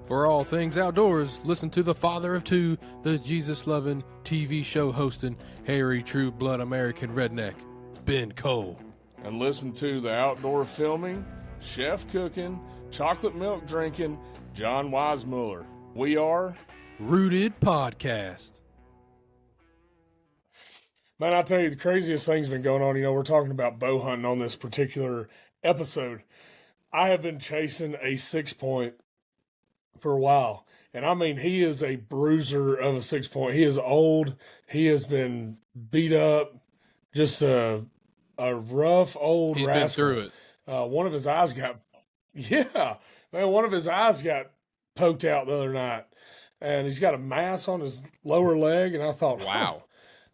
For all things outdoors, listen to the father of two, the Jesus-loving, TV show hosting, hairy, true-blood American redneck, Ben Cole. And listen to the outdoor filming, chef cooking, chocolate milk drinking, John Weissmuller. We are Rooted Podcast. Man, I'll tell you, the craziest thing's been going on. You know, we're talking about bow hunting on this particular episode. I have been chasing a 6-point for a while. And I mean, he is a bruiser of a 6-point. He is old. He has been beat up. Just a rough old He's rascal. been through it. One of his eyes got, one of his eyes got poked out the other night. And he's got a mass on his lower leg. And I thought, Wow.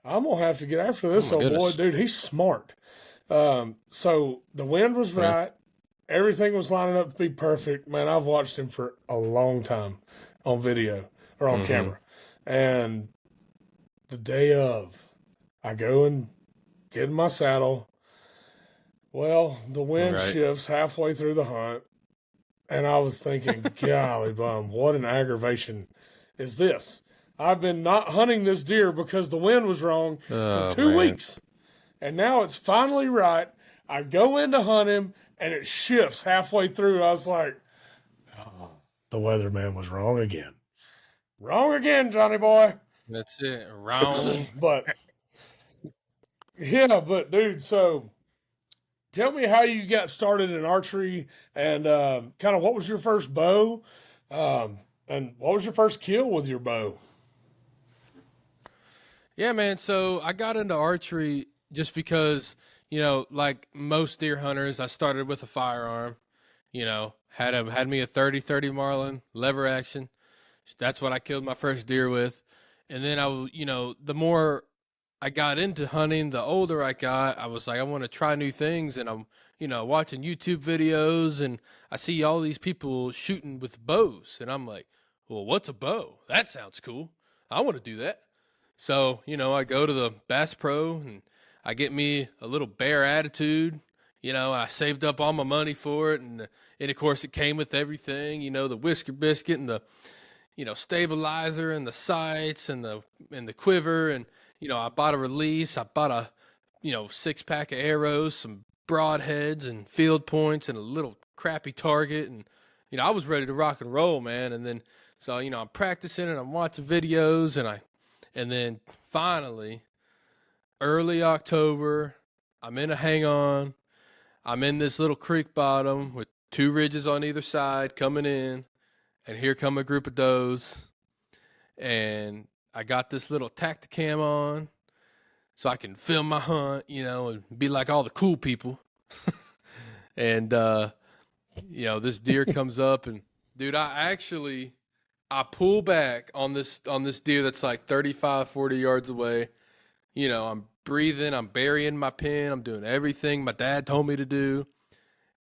I'm going to have to get after this old boy. goodness. Dude, he's smart. So the wind was right. Everything was lining up to be perfect. Man, I've watched him for a long time on video or on camera. And the day of, I go and get in my saddle. Well, the wind Right. shifts halfway through the hunt. And I was thinking, golly bum, what an aggravation is this? I've been not hunting this deer because the wind was wrong for 2 man. weeks. And now it's finally right. I go in to hunt him, and it shifts halfway through. I was like, oh, the weatherman was wrong again. Wrong again, Johnny boy. That's it. Wrong. But, dude, so tell me how you got started in archery and kind of what was your first bow and what was your first kill with your bow? Yeah, man. So I got into archery just because, like most deer hunters, I started with a firearm. Had me a 30-30 Marlin, lever action. That's what I killed my first deer with. And then the more I got into hunting, the older I got, I was like, I want to try new things. And I'm, watching YouTube videos and I see all these people shooting with bows. And I'm like, well, what's a bow? That sounds cool. I want to do that. So, I go to the Bass Pro and I get me a little Bear Attitude. I saved up all my money for it. And of course, it came with everything, the whisker biscuit and the, stabilizer and the sights and the quiver. And, I bought a release. I bought a, 6-pack of arrows, some broadheads and field points and a little crappy target. And, I was ready to rock and roll, man. And then, so, I'm practicing and I'm watching videos and then finally, early October, I'm in a hang-on. I'm in this little creek bottom with 2 ridges on either side coming in. And here come a group of does. And I got this little Tacticam on so I can film my hunt, and be like all the cool people. And, this deer comes up and, dude, I pull back on this deer that's like 35, 40 yards away. I'm breathing, I'm burying my pin, I'm doing everything my dad told me to do.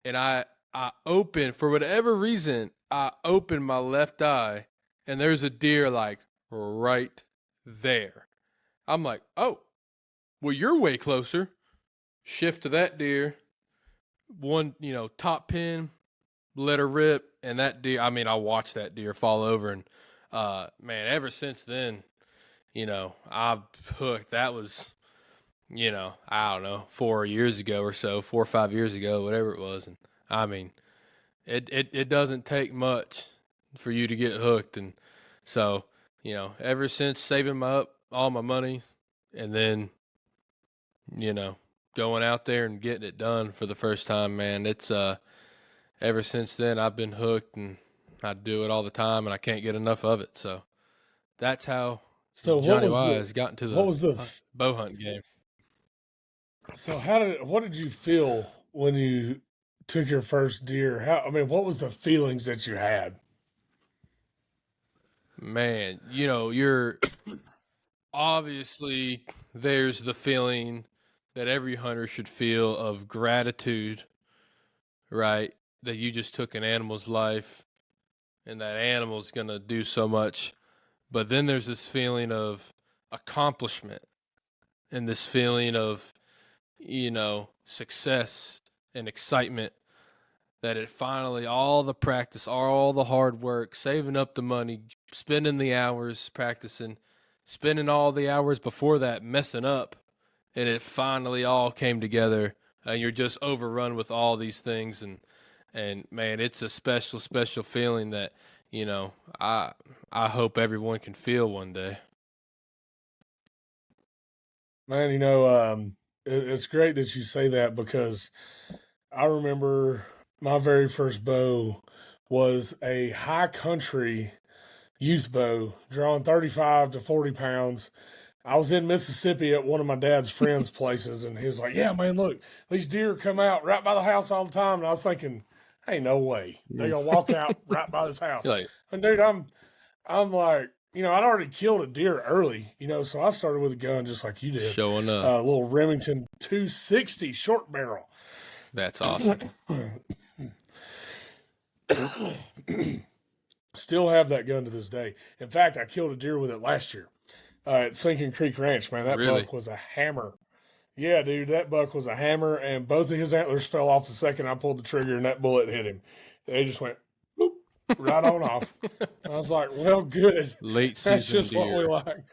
And I open, for whatever reason, I open my left eye and there's a deer like right there. I'm like, oh, well, you're way closer. Shift to that deer. One, top pin, let her rip, and that deer, I watched that deer fall over, and man, ever since then, I've hooked. That was, I don't know, 4 years ago or so, 4 or 5 years ago, whatever it was. And it doesn't take much for you to get hooked. And so, ever since saving all my money and then, going out there and getting it done for the first time, man, it's, ever since then I've been hooked and I do it all the time and I can't get enough of it. So that's how Johnny Wise got into the bow hunting game. So what did you feel when you took your first deer? What was the feelings that you had? Man, you're obviously there's the feeling that every hunter should feel of gratitude, right? That you just took an animal's life and that animal's going to do so much. But then there's this feeling of accomplishment and this feeling of, success and excitement that it finally, all the practice, all the hard work, saving up the money, spending the hours practicing, spending all the hours before that messing up, and it finally all came together. And you're just overrun with all these things, and man, it's a special, special feeling that I hope everyone can feel one day. Man, it's great that you say that because I remember my very first bow was a high country youth bow, drawing 35 to 40 pounds. I was in Mississippi at one of my dad's friends' places, and he was like, "Yeah, man, look, these deer come out right by the house all the time." And I was thinking, "Hey, no way, they're gonna walk out right by this house." Like, And dude, I'm like, I'd already killed a deer early, so I started with a gun just like you did, showing up. a little Remington 260 short barrel. That's awesome. Still have that gun to this day. In fact, I killed a deer with it last year at Sinking Creek Ranch. Man, that Really? buck was a hammer. Yeah, dude, that buck was a hammer, and both of his antlers fell off the second I pulled the trigger, and that bullet hit him. They just went boop, right on off. I was like, well, good. Late season That's just deer. what we like.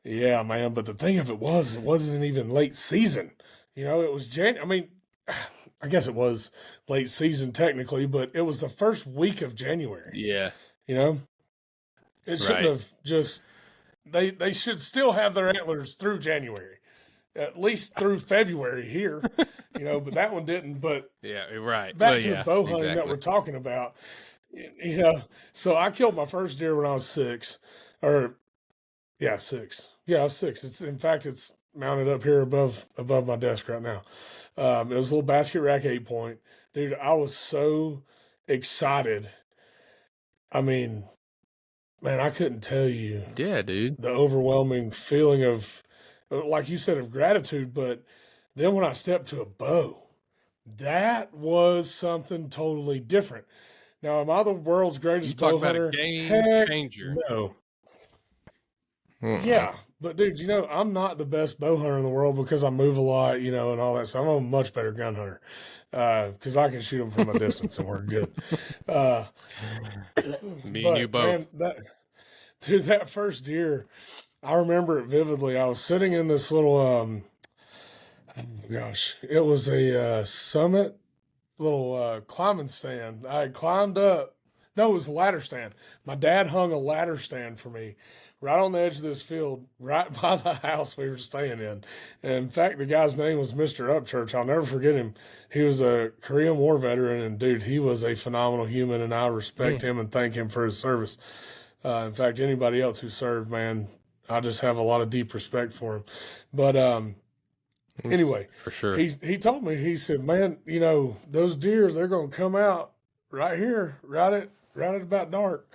Yeah, man. But the thing of it wasn't even late season. It was January. I mean, I guess it was late season technically, but it was the first week of January. Yeah. It shouldn't Right. have just. They should still have their antlers through January, at least through February here. But that one didn't. But Yeah, right. back Well, to yeah, the bow hunting that exactly. we're talking about. So I killed my first deer when I was 6, or yeah, 6. Yeah, I was 6. It's mounted up here above my desk right now. It was a little basket rack 8-point. Dude, I was so excited. I mean, man, I couldn't tell you Yeah, dude. the overwhelming feeling of, like you said, of gratitude. But then when I stepped to a bow, that was something totally different. Now, am I the world's You greatest talk bow about a hunter? game Heck changer. no. Mm-mm. Yeah, but dude, I'm not the best bow hunter in the world because I move a lot, and all that. So I'm a much better gun hunter because I can shoot them from a distance and we're good. Uh, Me and you but both. man, that first deer, I remember it vividly. I was sitting in this little, oh gosh, it was a Summit little climbing stand. I had climbed up. No, it was a ladder stand. My dad hung a ladder stand for me right on the edge of this field, right by the house we were staying in. And in fact, the guy's name was Mr. Upchurch. I'll never forget him. He was a Korean War veteran, and dude, he was a phenomenal human, and I respect him and thank him for his service. In fact, anybody else who served, man, I just have a lot of deep respect for him. But anyway, For sure. he told me, he said, "Man, those deers, they're going to come out right here, right at about dark."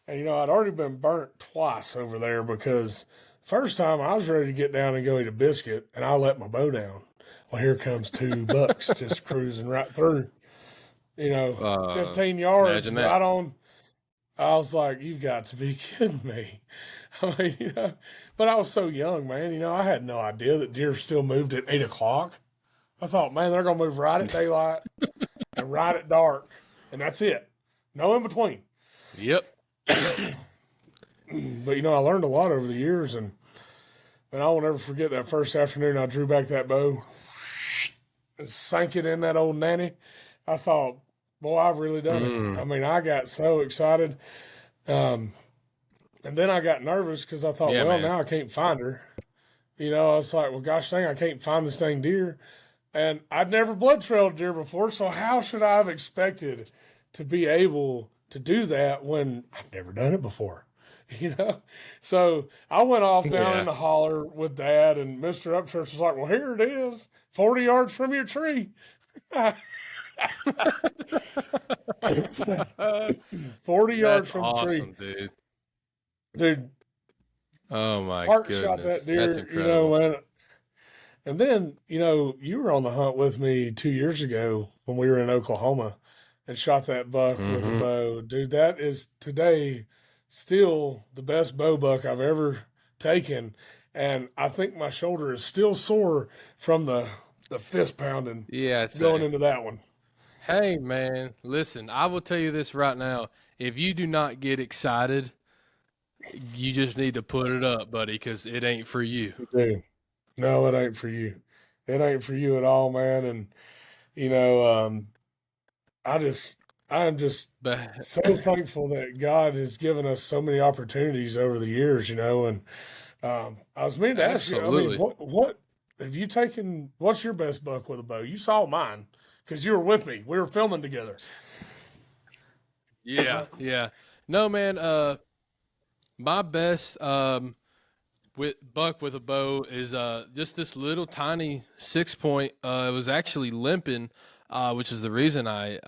And I'd already been burnt twice over there because first time I was ready to get down and go eat a biscuit, and I let my bow down. Well, here comes 2 bucks just cruising right through. 15 yards imagine that. right on. I was like, "You've got to be kidding me!" I mean, but I was so young, man. I had no idea that deer still moved at 8 o'clock. I thought, man, they're gonna move right at daylight and right at dark, and that's it. No in between. Yep. But I learned a lot over the years, and I will never forget that first afternoon I drew back that bow and sank it in that old nanny. I thought, boy, I've really done it. I mean, I got so excited. And then I got nervous because I thought, Yeah, well, man. now I can't find her. I was like, well, gosh dang, I can't find this dang deer. And I'd never blood trailed deer before, so how should I have expected to be able to do that when I've never done it before? So I went off down Yeah. in the holler with Dad, and Mr. Upchurch was like, well, here it is, 40 yards from your tree. 40 yards That's from the tree. awesome, dude. Dude, Oh my Mark goodness. shot that deer, That's incredible. and then, you were on the hunt with me 2 years ago when we were in Oklahoma and shot that buck with a Mhm. bow. Dude, that is today still the best bow buck I've ever taken. And I think my shoulder is still sore from the fist pounding Yeah, it's going into that one. Hey man, listen, I will tell you this right now. If you do not get excited, you just need to put it up, buddy, because it ain't for you. You do. No, it ain't for you. It ain't for you at all, man. And you know, I just, I'm just But so thankful that God has given us so many opportunities over the years. And I was meaning to ask you. I mean, absolutely. what have you taken? What's your best buck with a bow? You saw mine because you were with me. We were filming together. Yeah, yeah. No, man, my best with buck with a bow is just this little tiny 6 point. It was actually limping, which is the reason I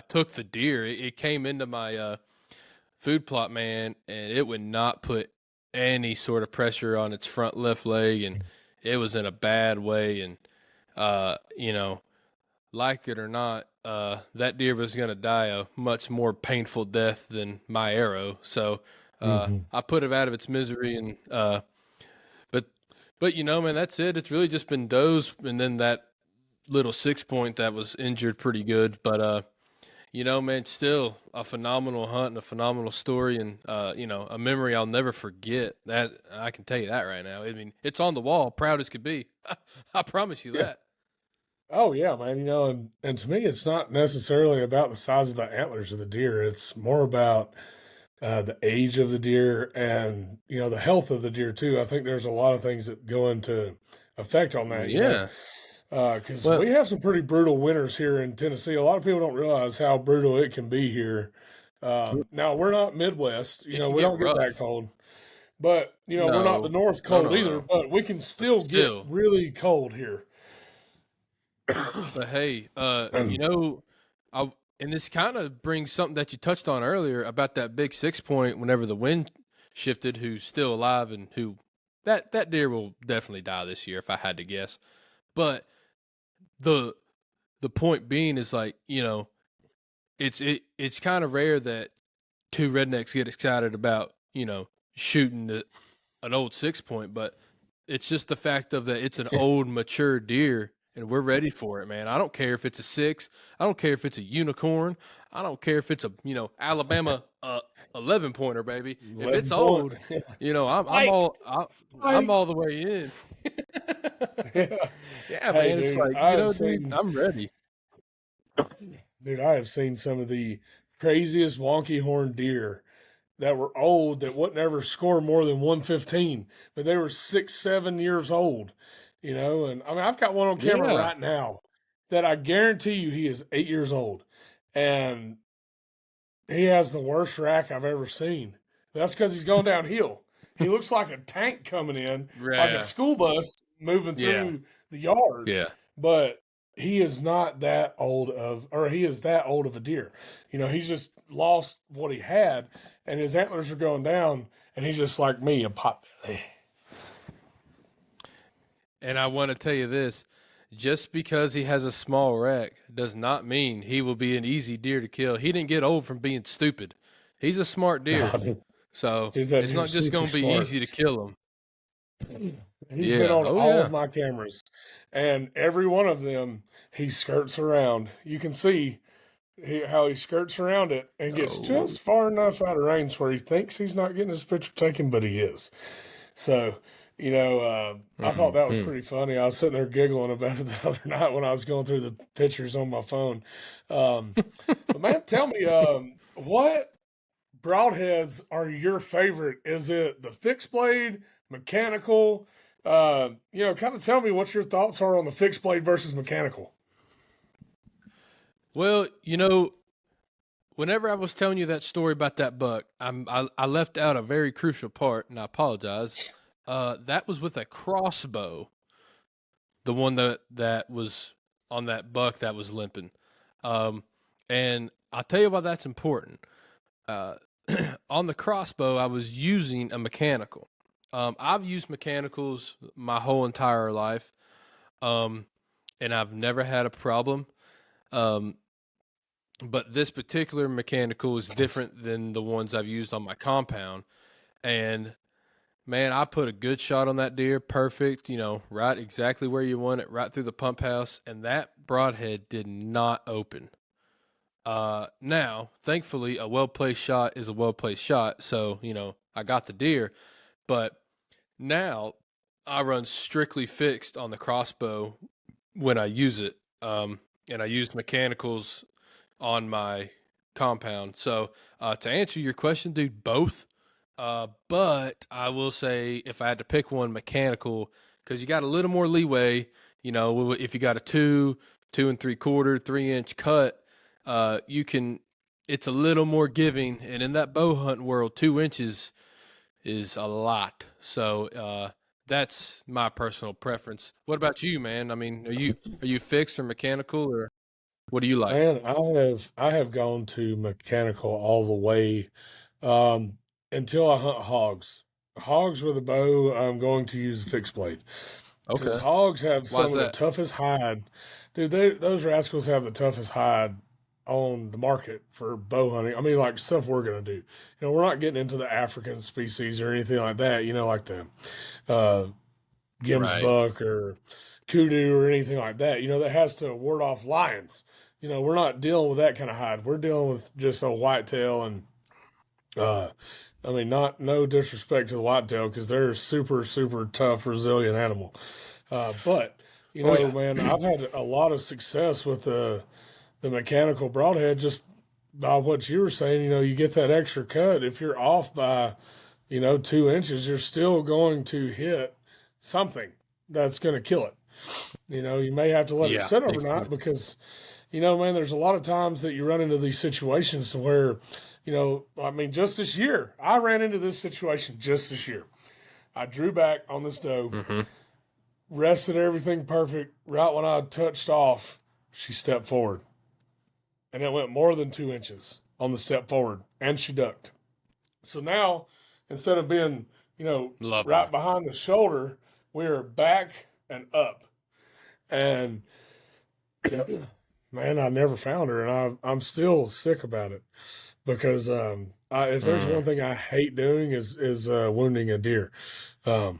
took the deer. It came into my food plot, man, and it would not put any sort of pressure on its front left leg, and it was in a bad way. And you know, like it or not, that deer was going to die a much more painful death than my arrow. So Hmm. I put it out of its misery, and but man, that's it. It's really just been does, and then that little 6 point that was injured pretty good, but man, still a phenomenal hunt and a phenomenal story, and a memory I'll never forget. That I can tell you that right now. I mean, it's on the wall, proud as could be. I promise you Yeah. that. Oh yeah, man. And to me, it's not necessarily about the size of the antlers of the deer. It's more about the age of the deer and the health of the deer too. I think there's a lot of things that go into effect on that. Yeah. Because Well, we have some pretty brutal winters here in Tennessee. A lot of people don't realize how brutal it can be here. Now we're not Midwest. it can We get don't get that rough. cold, but we're not the No, North no, cold no, either. no. But we can But still get still, really cold here. but hey, And I and this kind of brings something that you touched on earlier about that big 6 point. Whenever the wind shifted, who's still alive and who that deer will definitely die this year if I had to guess. But the the point being is like it's kind of rare that two rednecks get excited about shooting an old 6 point, but it's just the fact of that it's an old mature deer and we're ready for it, man. I don't care if it's a six, I don't care if it's a unicorn, I don't care if it's a Alabama 11 pointer, baby. If it's 11 point. old, I'm Spike, I'm spike. all the way in. Yeah. Yeah, Hey, man. It's dude, like dude, I'm ready. I have seen some of the craziest wonky horned deer that were old that wouldn't ever score more than 115, but they were 6, 7 years old, And I mean, I've got one on camera Yeah. right now that I guarantee you he is 8 years old, and he has the worst rack I've ever seen. That's because he's going downhill. He looks like a tank coming in, like a Yeah. school bus moving Yeah. through the yard, Yeah. but he is not that old or he is that old of a deer. He's just lost what he had, and his antlers are going down, and he's just like me, a pot belly. And I want to tell you this, just because he has a small rack does not mean he will be an easy deer to kill. He didn't get old from being stupid. He's a smart deer. No, dude, So dude, that it's not deer's just super going to be smart. easy to kill him. He's been Yeah. on Oh, all of yeah. my cameras, and every one of them he skirts around. You can see how he skirts around it and gets Oh. just far enough out of range where he thinks he's not getting his picture taken, but he is. So, I thought that was Mhm. pretty funny. I was sitting there giggling about it the other night when I was going through the pictures on my phone. Um, but man, tell me, what broadheads are your favorite? Is it the fixed blade, mechanical? Kind of tell me what your thoughts are on the fixed blade versus mechanical. Well, whenever I was telling you that story about that buck, I left out a very crucial part, and I apologize. That was with a crossbow, the one that was on that buck that was limping. Um, and I'll tell you why that's important. Uh, on the crossbow, I was using a mechanical. I've used mechanicals my whole entire life, um, and I've never had a problem. Um, but this particular mechanical is different than the ones I've used on my compound. And man, I put a good shot on that deer, perfect, right exactly where you want it, right through the pump house, and that broadhead did not open. Now, thankfully, a well placed shot is a well placed shot, so I got the deer, but now I run strictly fixed on the crossbow when I use it, and I used mechanicals on my compound. So to answer your question, dude, both. But I will say if I had to pick one, mechanical, because you got a little more leeway. If you got a 2 2 3/4, 3 inch cut, you can. It's a little more giving, and in that bow hunt world, 2 inches is a lot. So that's my personal preference. What about you, man? I mean, are you fixed or mechanical, or what do you like? Man, I have gone to mechanical all the way um, until I hunt hogs. Hogs with a bow, I'm going to use a fixed blade because Okay. hogs have Why's some of the that? toughest hide. Dude, those rascals have the toughest hide on the market for bow hunting. I mean, like stuff we're gonna do. We're not getting into the African species or anything like that. Like the uh, Right. Gemsbuck or kudu or anything like that. That has to ward off lions. We're not dealing with that kind of hide. We're dealing with just a whitetail and uh, I mean, not no disrespect to the whitetail because they're a super super tough, resilient animal. But Oh yeah. man, I've had a lot of success with the mechanical broadhead just by what you were saying. You get that extra cut. If you're off by 2 inches, you're still going to hit something that's going to kill it. You may have to let it Yeah. sit overnight Exactly. because, man, there's a lot of times that you run into these situations to where, I mean, just this year, I ran into this situation just this year. I drew back on this doe, Mm-hmm. rested everything perfect. Right when I touched off, she stepped forward and it went more than 2 inches on the step forward and she ducked. So now, instead of being, Lovely. right behind the shoulder, we are back and up. And man, I never found her, and I'm still sick about it because if there's Mm, one thing I hate doing is wounding a deer. Um,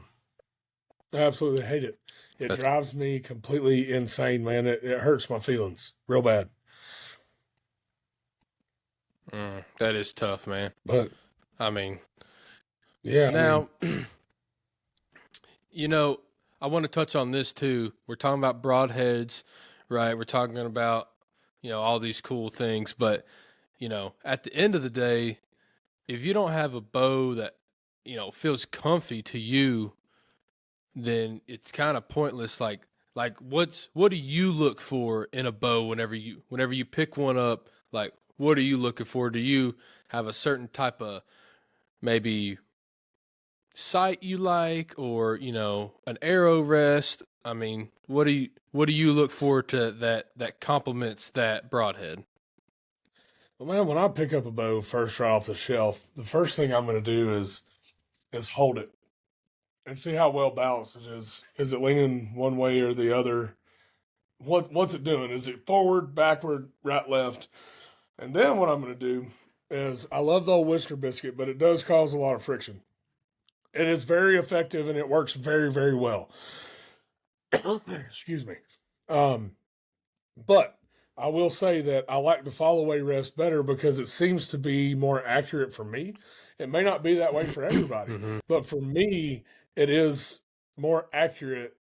I absolutely hate it. It that's drives me completely insane, man. It hurts my feelings real bad. that is tough, man. But I mean, yeah, I mean, now you know, I want to touch on this too. We're talking about broadheads, right? We're talking about all these cool things, but at the end of the day, if you don't have a bow that feels comfy to you, then it's kind of pointless. Like what do you look for in a bow whenever you pick one up? Like what are you looking for? Do you have a certain type of maybe sight you like, or an arrow rest? I mean, what do you look for to that complements that broadhead? well, man, when I pick up a bow first right off the shelf, the first thing I'm going to do is hold it and see how well balanced it is. Is it leaning one way or the other? What's it doing? Is it forward, backward, right, left? And then what I'm going to do is I love the old whisker biscuit, but it does cause a lot of friction. It is very effective and it works very, very well. Excuse me. Um, but I will say that I like the fall away rest better because it seems to be more accurate for me. It may not be that way for everybody, Hmm. but for me, it is more accurate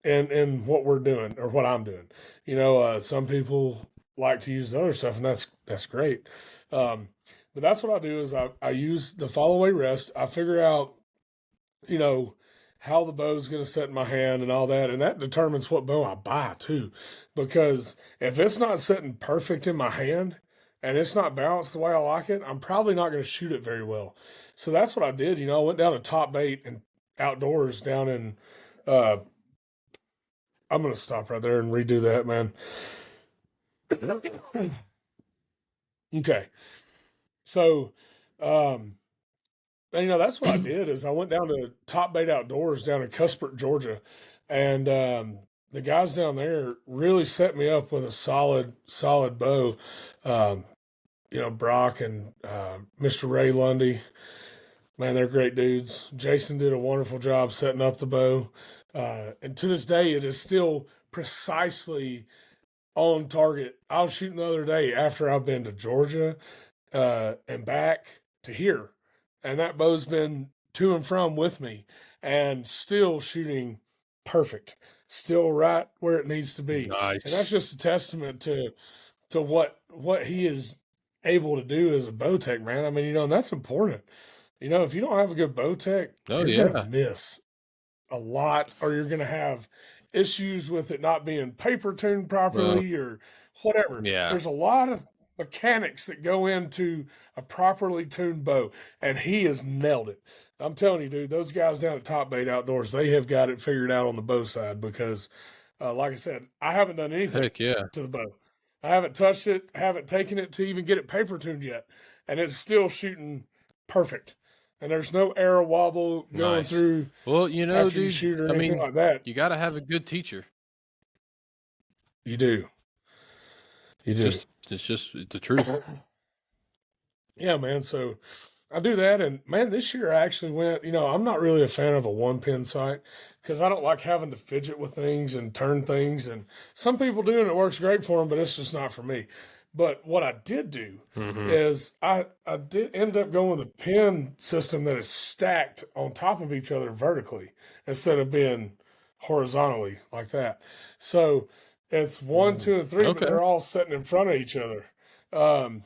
in what we're doing or what I'm doing. Some people like to use the other stuff, and that's great. Um, but that's what I do is I use the fall away rest. I figure out you know, how the bow is going to set in my hand and all that. And that determines what bow I buy too. Because if it's not sitting perfect in my hand and it's not balanced the way I like it, I'm probably not going to shoot it very well. So that's what I did. I went down to Top Bait and Outdoors down in, uh, I'm going to stop right there and redo that, man. Okay. So, um, and, that's what I did is I went down to Top Bait Outdoors down in Cuthbert, Georgia, and the guys down there really set me up with a solid bow. Um, Brock and Mr. Ray Lundy. Man, they're great dudes. Jason did a wonderful job setting up the bow. And to this day, it is still precisely on target. I was shooting the other day after I've been to Georgia and back to here. And that bow's been to and from with me and still shooting perfect, still right where it needs to be. And that's Nice. just a testament to what he is able to do as a bow tech, man. I mean, and that's important. If you don't have a good bow tech, Oh you're gonna yeah. miss a lot, or you're gonna have issues with it not being paper tuned Well, properly or whatever. yeah. There's a lot of mechanics that go into a properly tuned bow, and he has nailed it. I'm telling you, dude, those guys down at Top Bait Outdoors, they have got it figured out on the bow side because, like I said, I haven't done anything Heck yeah. to the bow. I haven't touched it, haven't taken it to even get it paper tuned yet, and it's still shooting perfect. And there's no arrow wobble going Nice. through Well, after you dude, shoot or I anything mean, like that. you got to have a good teacher. You do. You do. It's just the truth. Yeah, man. So I do that. And man, this year I actually went, I'm not really a fan of a one pin sight because I don't like having to fidget with things and turn things. And some people do, and it works great for them, but it's just not for me. But what I did do Hmm. is I did end up going with a pin system that is stacked on top of each other vertically instead of being horizontally like that. So it's one, two, and three, but Okay. they're all sitting in front of each other. Um,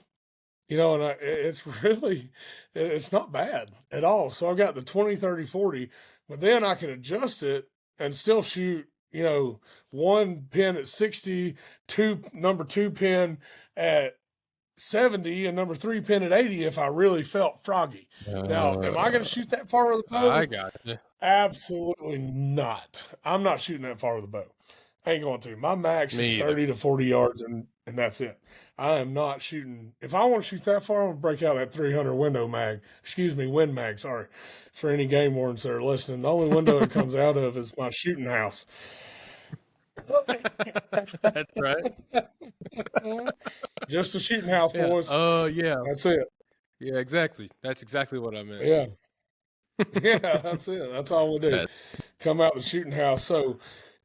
and it's really, it's not bad at all. So I've got the 20, 30, 40, but then I can adjust it and still shoot, one pin at 60, number two pin at 70, and number three pin at 80 if I really felt froggy. Now, am I going to Uh, shoot that far with a I bow? got you. Absolutely not. I'm not shooting that far with a bow. I ain't going to. My max Me is either. 30 to 40 yards, and that's it. I am not shooting. If I want to shoot that far, I'm going to break out that 300 wind mag, sorry, for any game wardens that are listening. The only window it comes out of is my shooting house. That's right. Just a shooting house, Yeah. boys. Oh, yeah. That's it. Yeah, exactly. That's exactly what I meant. Yeah. Yeah, that's it. That's all we do. That- Come out the shooting house. So,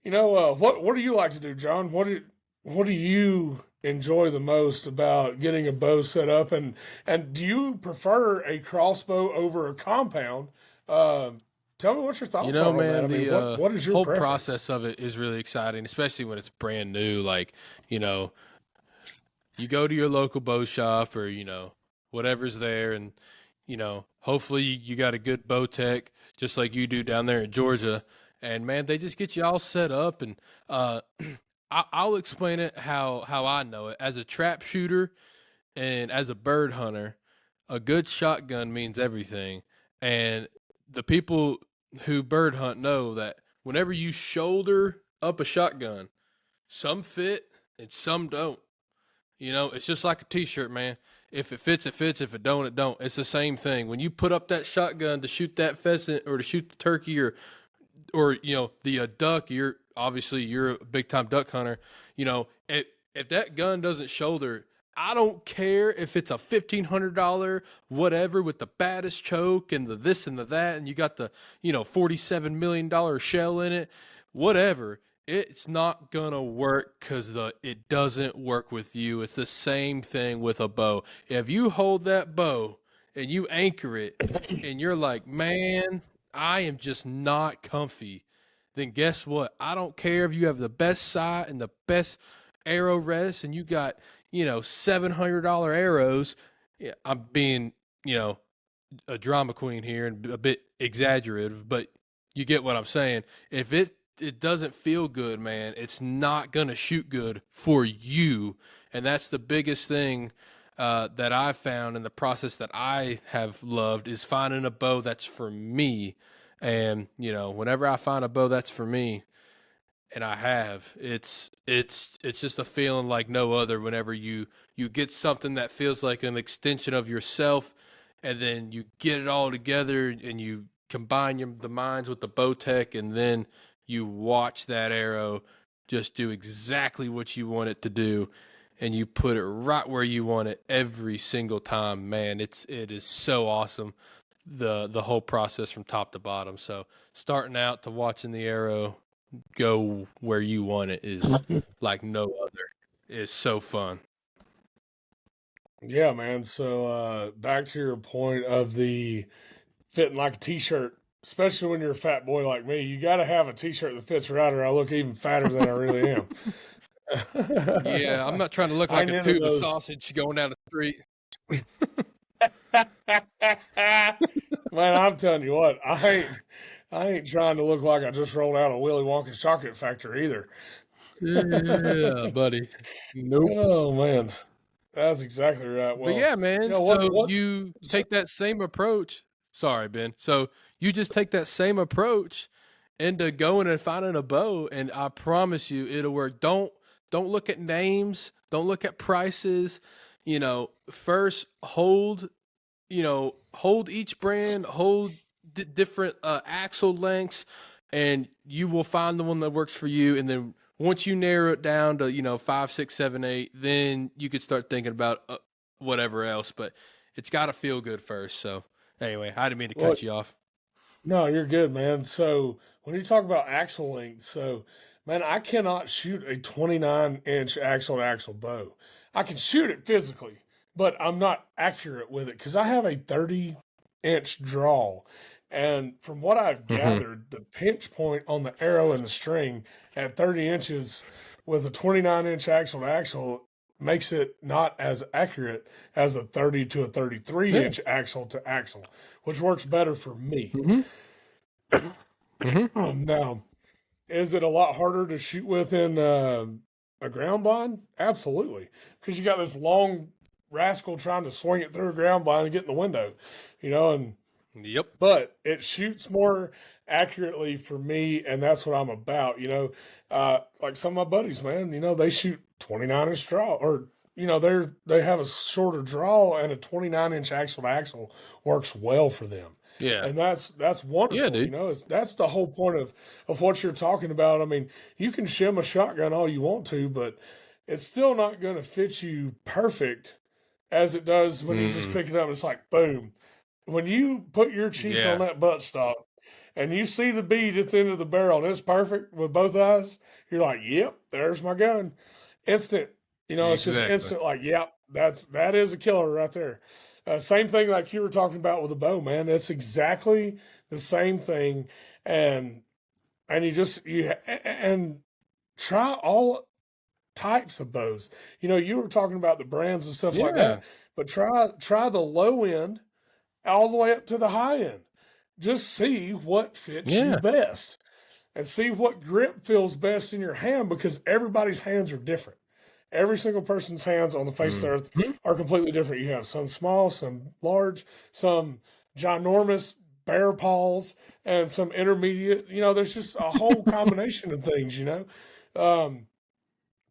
what do you like to do, John? What do you enjoy the most about getting a bow set up, and do you prefer a crossbow over a compound? Tell me what your thoughts are on that. man, I mean, the what is your whole preference? process of it is really exciting, especially when it's brand new. Like, you go to your local bow shop or, whatever's there, and, hopefully you got a good bow tech, just like you do down there in Georgia. And man, they just get you all set up. And I'll explain it how I know it. As a trap shooter and as a bird hunter, a good shotgun means everything. And the people who bird hunt know that whenever you shoulder up a shotgun, some fit and some don't. It's just like a t-shirt, man. If it fits, it fits. If it don't, it don't. It's the same thing. When you put up that shotgun to shoot that pheasant or to shoot the turkey or the duck, you're a big time duck hunter. If that gun doesn't shoulder, I don't care if it's a $1,500 whatever with the baddest choke and the this and the that, and you got the $47 million shell in it, whatever. It's not gonna work because it doesn't work with you. It's the same thing with a bow. If you hold that bow and you anchor it, and you're like, man, I am just not comfy, then guess what? I don't care if you have the best sight and the best arrow rest and you got, $700 arrows. Yeah, I'm being, a drama queen here and a bit exaggerative, but you get what I'm saying. If it doesn't feel good, man, it's not going to shoot good for you. And that's the biggest thing that I've found in the process that I have loved is finding a bow that's for me. And, whenever I find a bow that's for me, and I have, it's just a feeling like no other whenever you get something that feels like an extension of yourself, and then you get it all together and you combine the minds with the bow tech, and then you watch that arrow just do exactly what you want it to do, and you put it right where you want it every single time. Man, it is so awesome. the whole process from top to bottom. So starting out to watching the arrow go where you want it is like no other. It's so fun. Yeah, man. So back to your point of the fitting like a t-shirt, especially when you're a fat boy like me, you got to have a t-shirt that fits right, or I look even fatter than I really am. Yeah, I'm not trying to look like a tube of sausage going down the street. Man, I'm telling you what, I ain't trying to look like I just rolled out of Willy Wonka's chocolate factory either. Yeah, buddy. Nope. Oh man, that's exactly right. Well, but yeah, man. you know, so you take that same approach. Sorry, Ben. So you just take that same approach into going and finding a bow, and I promise you, it'll work. Don't look at names. Don't look at prices. You know, first hold each brand, hold different axle lengths, and you will find the one that works for you. And then once you narrow it down to 5, 6, 7, 8, then you could start thinking about whatever else. But it's got to feel good first. So anyway, I didn't mean to cut you off. No, you're good, man. So when you talk about axle length, so man, I cannot shoot a 29-inch axle to axle bow. I can shoot it physically, but I'm not accurate with it because I have a 30-inch draw. And from what I've gathered, the pinch point on the arrow and the string at 30 inches with a 29-inch axle to axle makes it not as accurate as a 30 to a 33-inch axle to axle, which works better for me. Now, is it a lot harder to shoot with in a ground blind? Absolutely, because you got this long rascal trying to swing it through a ground blind and get in the window, and yep. But it shoots more accurately for me, and that's what I'm about. Like some of my buddies, man, they shoot 29-inch draw, or they have a shorter draw, and a 29-inch axle to axle works well for them. Yeah, and that's wonderful. Yeah, dude. That's the whole point of what you're talking about. I mean, you can shim a shotgun all you want to, but it's still not going to fit you perfect as it does when you just pick it up. It's like boom. When you put your cheek on that buttstock and you see the bead at the end of the barrel and it's perfect with both eyes, you're like, yep, there's my gun. Instant. It's just instant, like, yep, that is a killer right there. Same thing like you were talking about with the bow, man. It's exactly the same thing. And you try all types of bows. You were talking about the brands and stuff like that, but try the low end all the way up to the high end. Just see what fits you best and see what grip feels best in your hand, because everybody's hands are different. Every single person's hands on the face of the earth are completely different. You have some small, some large, some ginormous bear paws, and some intermediate. There's just a whole combination of things,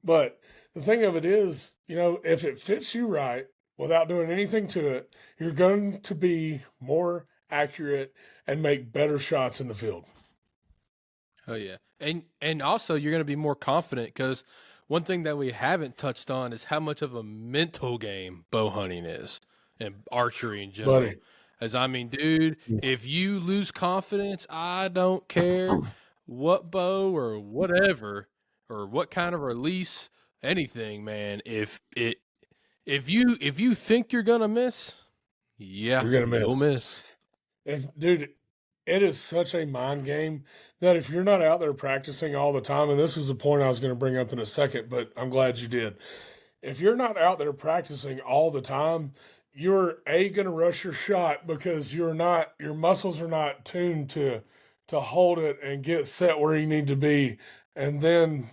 But the thing of it is, if it fits you right, without doing anything to it, you're going to be more accurate and make better shots in the field. Oh yeah. And also you're going to be more confident, because one thing that we haven't touched on is how much of a mental game bow hunting is, and archery in general. Buddy. As I mean, dude, if you lose confidence, I don't care what bow or whatever, or what kind of release, anything, man. If you think you're gonna miss, you're gonna miss. You'll miss. Dude, it is such a mind game that if you're not out there practicing all the time, and this is a point I was going to bring up in a second, but I'm glad you did. If you're not out there practicing all the time, you're going to rush your shot because your muscles are not tuned to hold it and get set where you need to be and then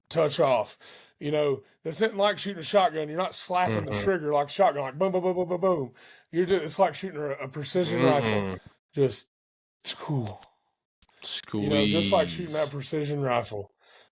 touch off. This isn't like shooting a shotgun. You're not slapping the trigger like a shotgun, like boom, boom, boom, boom, boom, boom. It's like shooting a precision rifle. Just cool. Squeeze. Just like shooting that precision rifle.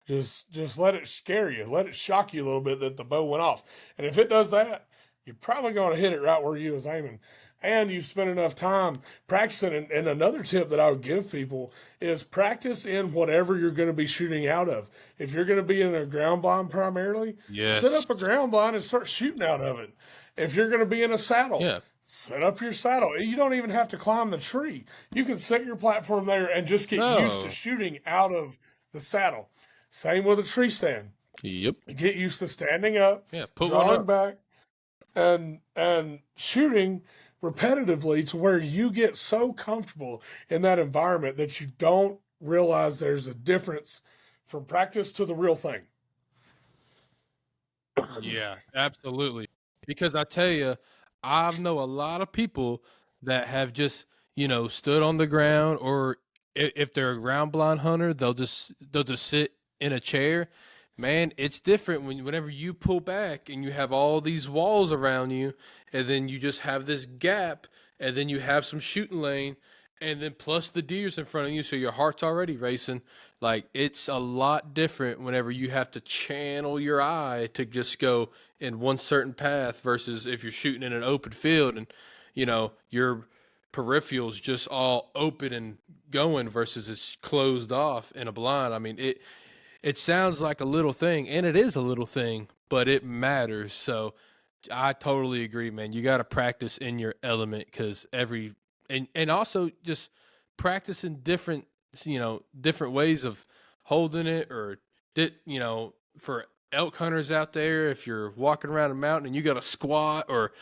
Just let it scare you. Let it shock you a little bit that the bow went off. And if it does that, you're probably going to hit it right where you was aiming. And you've spent enough time practicing. And another tip that I would give people is practice in whatever you're going to be shooting out of. If you're going to be in a ground blind primarily, set up a ground blind and start shooting out of it. If you're going to be in a saddle, set up your saddle. You don't even have to climb the tree. You can set your platform there and just get used to No. shooting out of the saddle. Same with a tree stand. Yep. Get used to standing up, Yeah. Put one drawing up. back, and shooting repetitively to where you get so comfortable in that environment that you don't realize there's a difference from practice to the real thing. Yeah, absolutely. Because I tell you, I know a lot of people that have just, stood on the ground, or if they're a ground blind hunter, they'll just sit in a chair. Man, it's different whenever you pull back and you have all these walls around you, and then you just have this gap, and then you have some shooting lane, and then plus the deer's in front of you, so your heart's already racing. Like, it's a lot different whenever you have to channel your eye to just go in one certain path versus if you're shooting in an open field and, your peripherals just all open and going versus it's closed off in a blind. I mean, it sounds like a little thing, and it is a little thing, but it matters. So I totally agree, man. You got to practice in your element because and also just practicing different ways of holding it, or for elk hunters out there, if you're walking around a mountain and you got to squat, or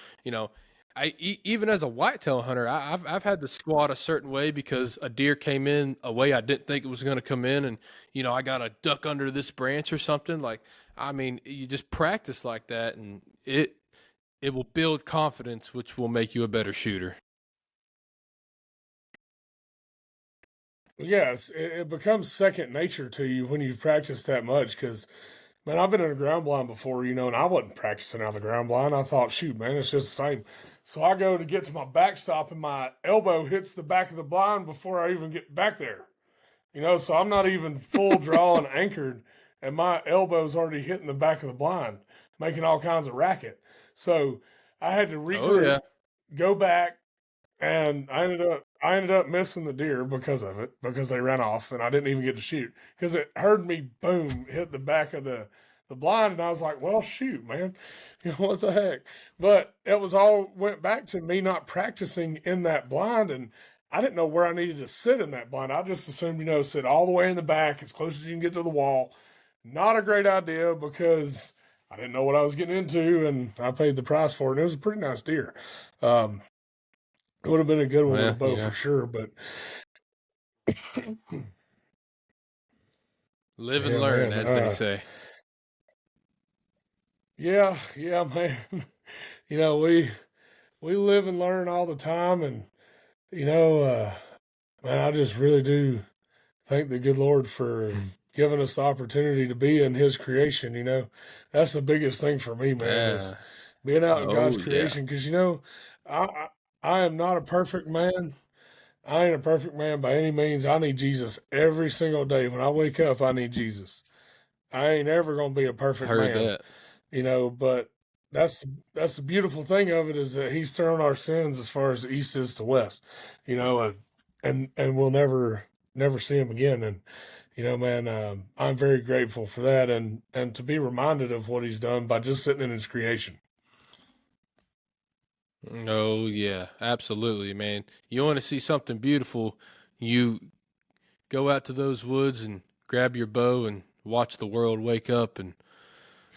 even as a whitetail hunter, I've had to squat a certain way because a deer came in a way I didn't think it was going to come in, and I got to duck under this branch or something. Like, I mean, you just practice like that, and it will build confidence, which will make you a better shooter. Yes, it becomes second nature to you when you practice that much. Because, man, I've been in a ground blind before, and I wasn't practicing out of the ground blind. I thought, shoot, man, it's just the same. So I go to get to my backstop, and my elbow hits the back of the blind before I even get back there. So I'm not even full draw and anchored, and my elbow's already hitting the back of the blind, making all kinds of racket. So I had to Oh regroup, yeah. go back, and I ended up missing the deer because of it, because they ran off and I didn't even get to shoot because it heard me boom hit the back of the blind, and I was like, well, shoot, man, what the heck? But it was all went back to me not practicing in that blind, and I didn't know where I needed to sit in that blind. I just assumed, sit all the way in the back as close as you can get to the wall. Not a great idea because I didn't know what I was getting into, and I paid the price for it. And it was a pretty nice deer. Um, it would have been a good one with a Well, bow for sure, but live and yeah, learn, man. as they say. Yeah, man. We live and learn all the time, and man, I just really do thank the good Lord for giving us the opportunity to be in His creation. That's the biggest thing for me, man, is Yeah. being out in God's Oh yeah. creation. Because I, I I am not a perfect man. I ain't a perfect man by any means. I need Jesus every single day. When I wake up, I need Jesus. I ain't ever gonna be a perfect Heard man, that. but that's the beautiful thing of it, is that He's thrown our sins as far as the east is to west, and we'll never see Him again. And man, I'm very grateful for that, and to be reminded of what He's done by just sitting in His creation. Oh yeah, absolutely, man. You want to see something beautiful, you go out to those woods and grab your bow and watch the world wake up, and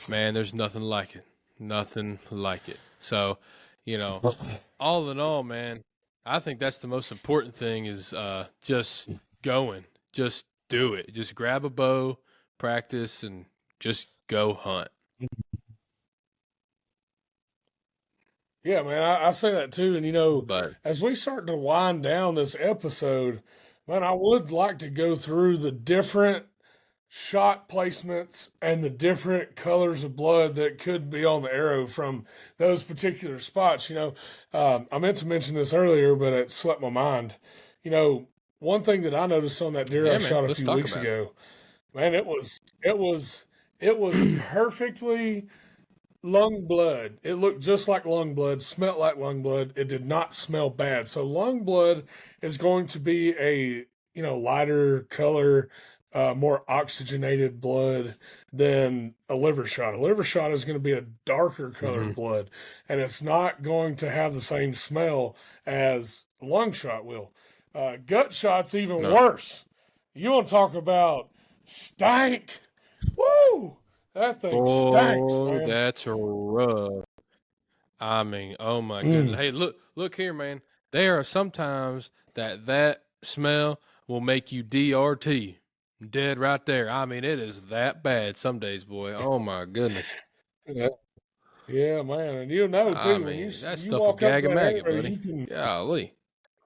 man, there's nothing like it. Nothing like it. So, you know, all in all, man, I think that's the most important thing is just going. Just do it. Just grab a bow, practice, and just go hunt. Yeah, man, I say that too. And But as we start to wind down this episode, man, I would like to go through the different shot placements and the different colors of blood that could be on the arrow from those particular spots. I meant to mention this earlier, but it slipped my mind. One thing that I noticed on that deer I yeah, man, shot a let's few talk weeks about it. ago, man, it was perfectly lung blood. It looked just like lung blood, smelled like lung blood. It did not smell bad. So lung blood is going to be a lighter color more oxygenated blood than a liver shot. A liver shot is going to be a darker colored blood, and it's not going to have the same smell as a lung shot will. Gut shot's even worse. You want to talk about stank? Woo! That thing stinks, man. That's rough. I mean, oh my goodness. Hey, look here, man. There are sometimes that smell will make you DRT. Dead right there. I mean, it is that bad some days, boy. Oh my goodness. Yeah, man. And you know, too, I when mean, you that stuff will walk up gag a that maggot, area, buddy. you can, Golly.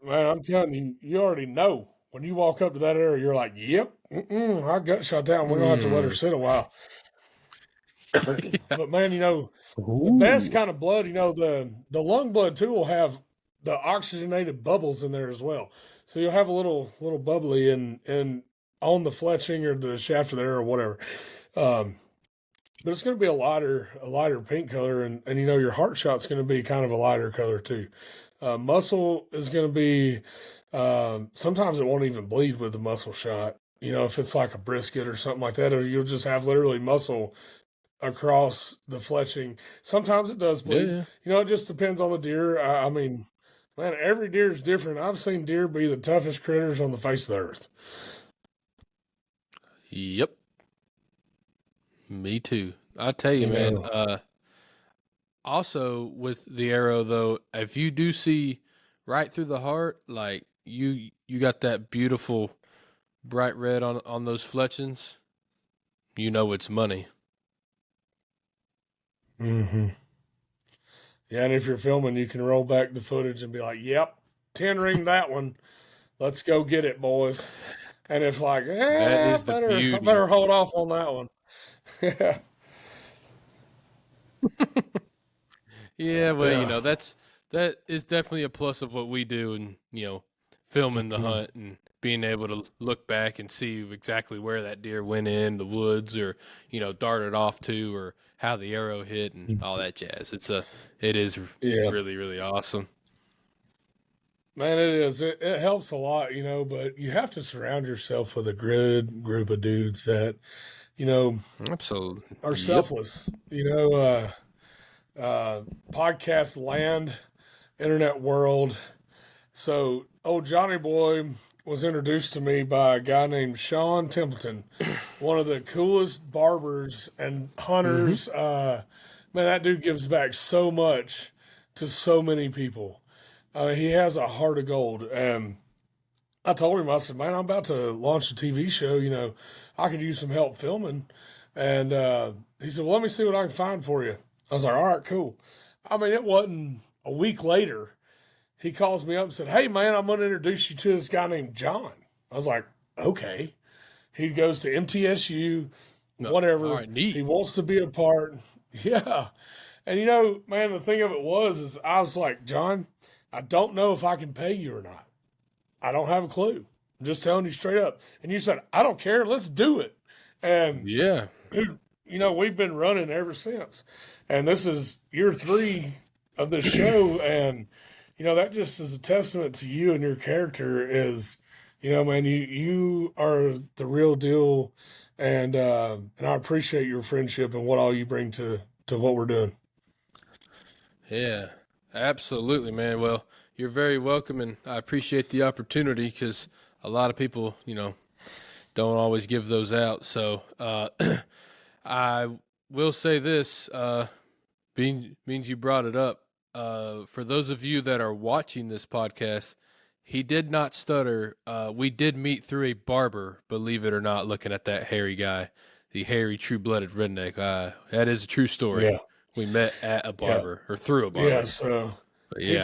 man, I'm telling you, you already know. When you walk up to that area, you're like, yep, I gut shot that one. We're going to have to let her sit a while. But, man, you know, the best kind of blood, you know, the lung blood, too, will have the oxygenated bubbles in there as well. So you'll have a little bubbly and on the fletching or the shaft of the air or whatever. But it's going to be a lighter pink color, and you know your heart shot's going to be kind of a lighter color too. Muscle is going to be sometimes it won't even bleed with the muscle shot. You know, if it's like a brisket or something like that, or you'll just have literally muscle across the fletching. Sometimes it does bleed. Yeah. You know, it just depends on the deer. I mean, man, every deer is different. I've seen deer be the toughest critters on the face of the earth. Yep. Me too. I tell you, man. Also with the arrow though, if you do see right through the heart, like you got that beautiful bright red on those fletchings, you know it's money. Mm-hmm. Yeah, and if you're filming, you can roll back the footage and be like, "Yep, 10 ring that one. Let's go get it, boys." And it's like, That is the I beauty. better hold off on that one. Yeah. Yeah, well, Yeah. you know, that is definitely a plus of what we do, and you know, filming the hunt and being able to look back and see exactly where that deer went in the woods, or you know, darted off to, or how the arrow hit, and all that jazz. It is Yeah. really, really awesome. Man, it is. It helps a lot, you know, but you have to surround yourself with a good group of dudes that, you know, Absolutely. are Yep. selfless. You know, podcast land, internet world. So, old Johnny Boy was introduced to me by a guy named Sean Templeton, one of the coolest barbers and hunters. Man, that dude gives back so much to so many people. He has a heart of gold. And I told him, I said, man, I'm about to launch a TV show. You know, I could use some help filming. And he said, well, let me see what I can find for you. I was like, all right, cool. I mean, it wasn't a week later. He calls me up and said, hey, man, I'm going to introduce you to this guy named John. I was like, okay. He goes to MTSU, whatever. All right, neat. He wants to be a part. Yeah. And, you know, man, the thing of it is I was like, John, I don't know if I can pay you or not. I don't have a clue. I'm just telling you straight up. And you said, I don't care. Let's do it. And, Yeah. dude, you know, we've been running ever since. And this is year 3 of the show. And, you know, that just is a testament to you and your character is, you know, man, you are the real deal. And I appreciate your friendship and what all you bring to what we're doing. Yeah. Absolutely, man. Well, you're very welcome, and I appreciate the opportunity because a lot of people, you know, don't always give those out. So I will say this, means you brought it up. For those of you that are watching this podcast, he did not stutter. We did meet through a barber, believe it or not, looking at that hairy guy, the hairy, true-blooded redneck. That is a true story. Yeah. We met at a barber or through a barber. Yeah, so Yeah.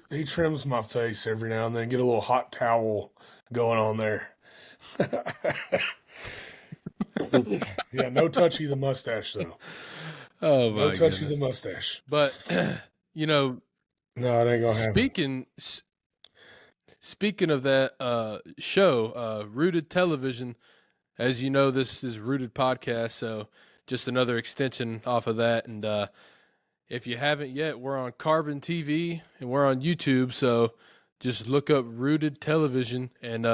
he trims my face every now and then, get a little hot towel going on there. Yeah, no touchy the mustache though. Oh my No touchy goodness. the mustache. But you know, No, it ain't gonna happen. speaking of that show, Rooted Television, as you know, this is Rooted Podcast, so just another extension off of that. And if you haven't yet, we're on Carbon TV and we're on YouTube, so just look up Rooted Television and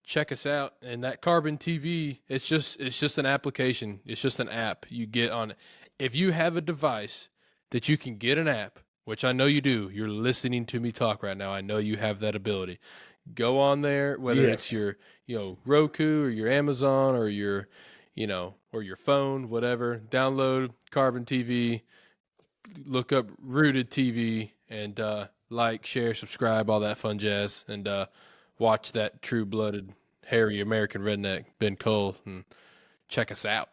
check us out. And that Carbon TV, it's just an application. It's just an app you get on. If you have a device that you can get an app, which I know you do, you're listening to me talk right now. I know you have that ability. Go on there, whether it's your, Roku or your Amazon or your, or your phone, whatever. Download Carbon TV, look up Rooted TV, and like, share, subscribe, all that fun jazz, and watch that true-blooded, hairy American redneck, Ben Cole, and check us out.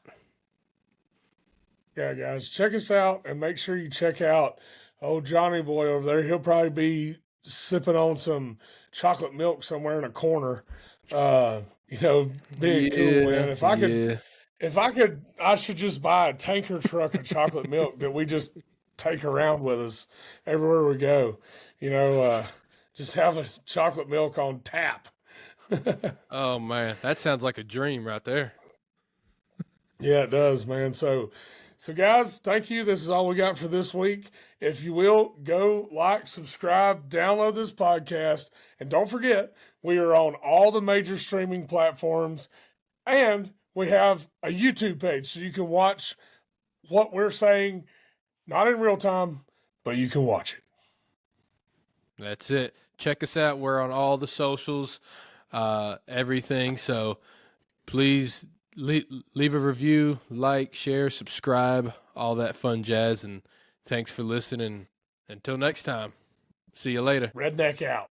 Yeah, guys, check us out and make sure you check out old Johnny Boy over there. He'll probably be sipping on some chocolate milk somewhere in a corner, being cool. Man, if I could, I should just buy a tanker truck of chocolate milk that we just take around with us everywhere we go. Just have a chocolate milk on tap. Oh man, that sounds like a dream right there. Yeah, it does, man. So guys, thank you. This is all we got for this week. If you will, go like, subscribe, download this podcast, and don't forget, we are on all the major streaming platforms, and we have a YouTube page so you can watch what we're saying, not in real time, but you can watch it. That's it. Check us out. We're on all the socials, everything. So please leave a review, like, share, subscribe, all that fun jazz. And thanks for listening. Until next time, see you later. Redneck out.